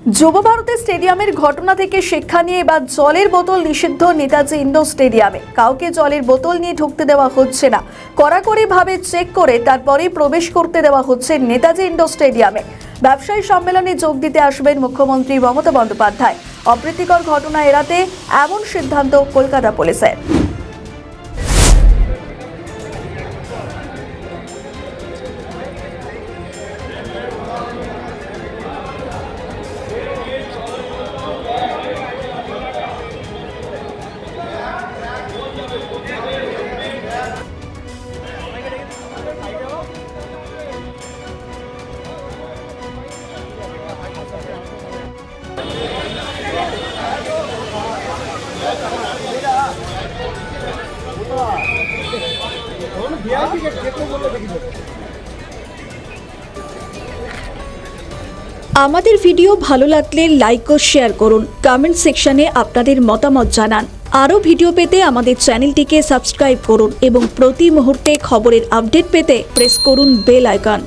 যুব ভারতী স্টেডিয়ামের ঘটনা থেকে শিক্ষা নিয়ে এবার জলের বোতল নিষিদ্ধ নেতাজি ইন্ডোর স্টেডিয়ামে। কাউকে জলের বোতল নিয়ে ঢুকতে দেওয়া হচ্ছে না, কড়াকড়িভাবে চেক করে তারপরেই প্রবেশ করতে দেওয়া হচ্ছে নেতাজি ইন্ডোর স্টেডিয়ামে। ব্যবসায়ী সম্মেলনে যোগ দিতে আসবেন মুখ্যমন্ত্রী মমতা বন্দ্যোপাধ্যায়। অপ্রীতিকর ঘটনা এড়াতে এমন সিদ্ধান্ত কলকাতা পুলিশের। আমাদের ভিডিও ভালো লাগলে লাইক ও শেয়ার করুন, কমেন্ট সেকশনে আপনাদের মতামত জানান। আরও ভিডিও পেতে আমাদের চ্যানেলটিকে সাবস্ক্রাইব করুন এবং প্রতি মুহূর্তে খবরের আপডেট পেতে প্রেস করুন বেল আইকন।